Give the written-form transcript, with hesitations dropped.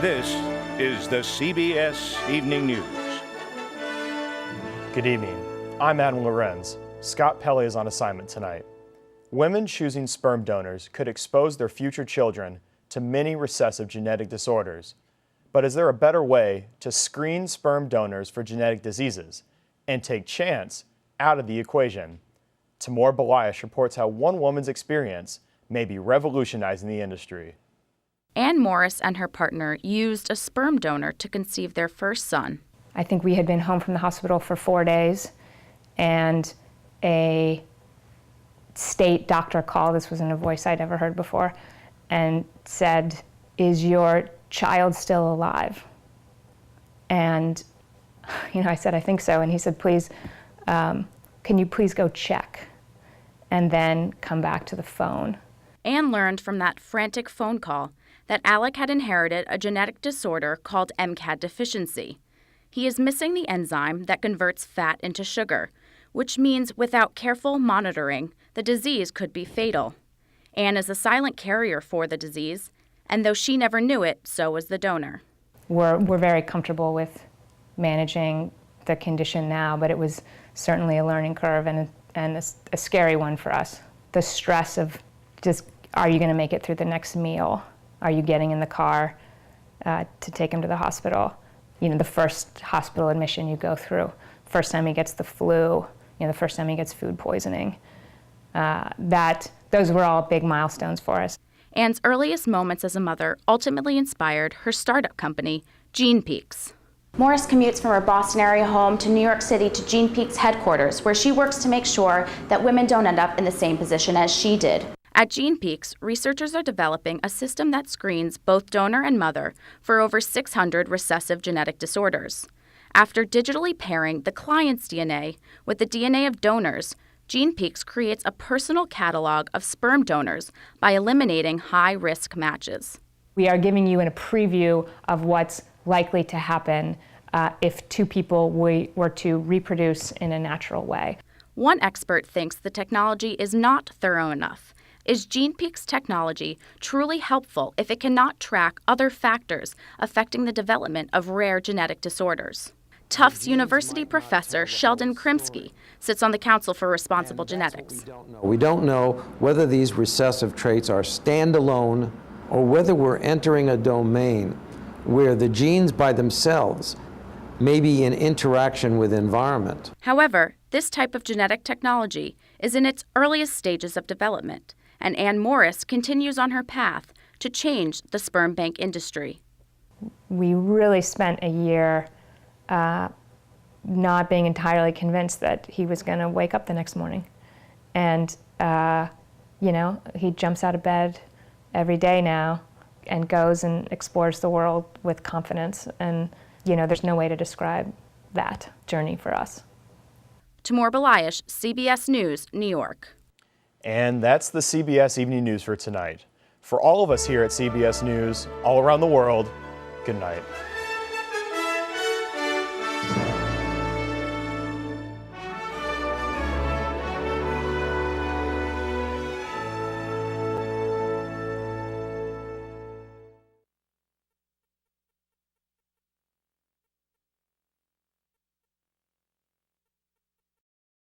This is the CBS Evening News. Good evening. I'm Adam Lorenz. Scott Pelley is on assignment tonight. Women choosing sperm donors could expose their future children to many recessive genetic disorders. But is there a better way to screen sperm donors for genetic diseases and take chance out of the equation? Tamor Balayesh reports how one woman's experience may be revolutionizing the industry. Ann Morris and her partner used a sperm donor to conceive their first son. I think we had been home from the hospital for 4 days, and a state doctor called, this wasn't a voice I'd ever heard before, and said, "Is your child still alive?" And, I said, "I think so." And he said, "Please, can you please go check and then come back to the phone?" Ann learned from that frantic phone call that Alec had inherited a genetic disorder called MCAD deficiency. He is missing the enzyme that converts fat into sugar, which means without careful monitoring, the disease could be fatal. Ann is a silent carrier for the disease, and though she never knew it, so was the donor. We're very comfortable with managing the condition now, but it was certainly a learning curve and a scary one for us. The stress of just, are you going to make it through the next meal? Are you getting in the car to take him to the hospital? The first hospital admission you go through, first time he gets the flu, the first time he gets food poisoning. Those were all big milestones for us. Ann's earliest moments as a mother ultimately inspired her startup company, Gene Peaks. Morris commutes from her Boston area home to New York City to Gene Peaks headquarters, where she works to make sure that women don't end up in the same position as she did. At Gene Peaks, researchers are developing a system that screens both donor and mother for over 600 recessive genetic disorders. After digitally pairing the client's DNA with the DNA of donors, Gene Peaks creates a personal catalog of sperm donors by eliminating high-risk matches. We are giving you a preview of what's likely to happen if two people were to reproduce in a natural way. One expert thinks the technology is not thorough enough. Is Gene Peaks technology truly helpful if it cannot track other factors affecting the development of rare genetic disorders? Tufts University professor Sheldon Krimsky sits on the Council for Responsible Genetics. We don't know whether these recessive traits are standalone or whether we're entering a domain where the genes by themselves may be in interaction with environment. However, this type of genetic technology is in its earliest stages of development, and Ann Morris continues on her path to change the sperm bank industry. We really spent a year not being entirely convinced that he was going to wake up the next morning. And, he jumps out of bed every day now and goes and explores the world with confidence. And, there's no way to describe that journey for us. Tamor Balayesh, CBS News, New York. And that's the CBS Evening News for tonight. For all of us here at CBS News, all around the world, good night.